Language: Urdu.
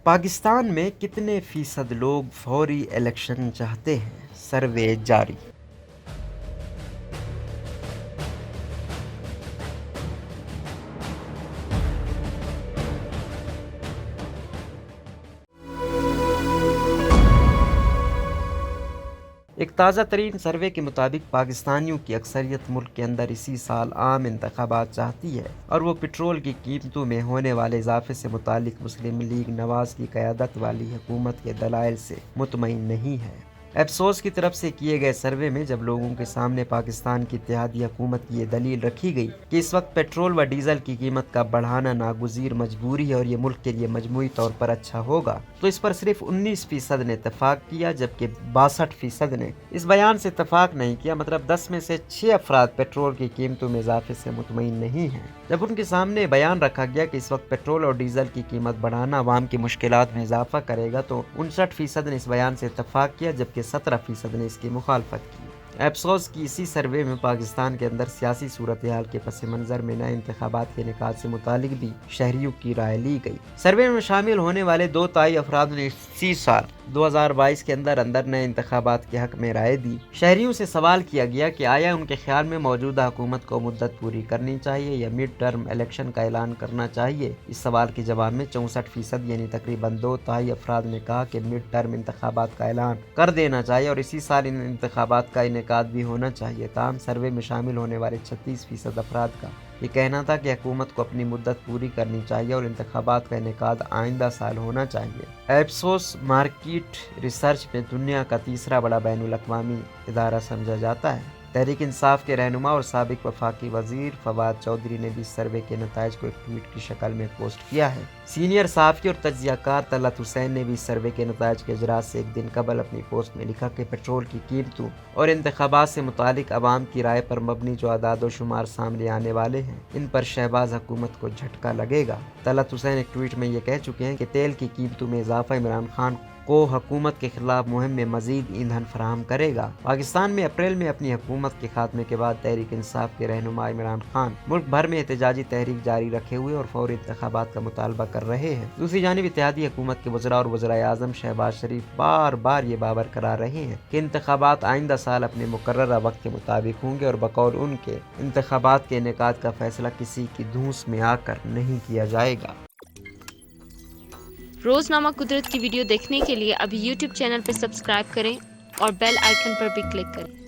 پاکستان میں کتنے فیصد لوگ فوری الیکشن چاہتے ہیں؟ سروے جاری۔ ایک تازہ ترین سروے کے مطابق پاکستانیوں کی اکثریت ملک کے اندر اسی سال عام انتخابات چاہتی ہے، اور وہ پٹرول کی قیمتوں میں ہونے والے اضافے سے متعلق مسلم لیگ نواز کی قیادت والی حکومت کے دلائل سے مطمئن نہیں ہے۔ افسوس کی طرف سے کیے گئے سروے میں جب لوگوں کے سامنے پاکستان کی اتحادی حکومت کی یہ دلیل رکھی گئی کہ اس وقت پیٹرول و ڈیزل کی قیمت کا بڑھانا ناگزیر مجبوری ہے اور یہ ملک کے لیے مجموعی طور پر اچھا ہوگا، تو اس پر صرف 19% نے اتفاق کیا، جبکہ 62% نے اس بیان سے اتفاق نہیں کیا۔ مطلب 10 میں سے 6 افراد پیٹرول کی قیمتوں میں اضافے سے مطمئن نہیں ہیں۔ جب ان کے سامنے بیان رکھا گیا کہ اس وقت پیٹرول اور ڈیزل کی قیمت بڑھانا عوام کی مشکلات میں اضافہ کرے گا، تو 59% نے اس بیان سے اتفاق کیا، جبکہ 17% نے اس کی مخالفت کی۔ افسوس کی اسی سروے میں پاکستان کے اندر سیاسی صورتحال کے پس منظر میں نئے انتخابات کے انعقاد سے متعلق بھی شہریوں کی رائے لی گئی۔ سروے میں شامل ہونے والے 2 تائی افراد نے اسی سال 2022 کے اندر نئے انتخابات کے حق میں رائے دی۔ شہریوں سے سوال کیا گیا کہ آیا ان کے خیال میں موجودہ حکومت کو مدت پوری کرنی چاہیے یا مڈ ٹرم الیکشن کا اعلان کرنا چاہیے۔ اس سوال کے جواب میں 64% یعنی تقریباً 2 تہائی افراد نے کہا کہ مڈ ٹرم انتخابات کا اعلان کر دینا چاہیے اور اسی سال ان انتخابات کا انعقاد بھی ہونا چاہیے۔ تاہم سروے میں شامل ہونے والے 36% افراد کا یہ کہنا تھا کہ حکومت کو اپنی مدت پوری کرنی چاہیے اور انتخابات کا انعقاد آئندہ سال ہونا چاہیے۔ ایپسوس مارکیٹ ریسرچ میں دنیا کا تیسرا بڑا بین الاقوامی ادارہ سمجھا جاتا ہے۔ تحریک انصاف کے رہنما اور سابق وفاقی وزیر فواد چودھری نے بھی اس سروے کے نتائج کو ایک ٹویٹ کی شکل میں پوسٹ کیا ہے۔ سینئر صحافی اور تجزیہ کار طلعت حسین نے بھی اس سروے کے نتائج کے اجراء سے ایک دن قبل اپنی پوسٹ میں لکھا کہ پیٹرول کی قیمتوں اور انتخابات سے متعلق عوام کی رائے پر مبنی جو اعداد و شمار سامنے آنے والے ہیں، ان پر شہباز حکومت کو جھٹکا لگے گا۔ طلعت حسین ایک ٹویٹ میں یہ کہہ چکے ہیں کہ تیل کی قیمتوں میں اضافہ عمران خان کو حکومت کے خلاف مہم میں مزید ایندھن فراہم کرے گا۔ پاکستان میں اپریل میں اپنی حکومت کے خاتمے کے بعد تحریک انصاف کے رہنما عمران خان ملک بھر میں احتجاجی تحریک جاری رکھے ہوئے اور فوری انتخابات کا مطالبہ کر رہے ہیں۔ دوسری جانب اتحادی حکومت کے وزراء اور وزرائے اعظم شہباز شریف بار بار یہ باور کرا رہے ہیں کہ انتخابات آئندہ سال اپنے مقررہ وقت کے مطابق ہوں گے اور بقول ان کے انتخابات کے انعقاد کا فیصلہ کسی کی دھونس میں آ کر نہیں کیا جائے گا۔ روزنامہ قدرت کی ویڈیو دیکھنے کے لیے ابھی YouTube چینل پر سبسکرائب کریں اور بیل آئیکن پر بھی کلک کریں۔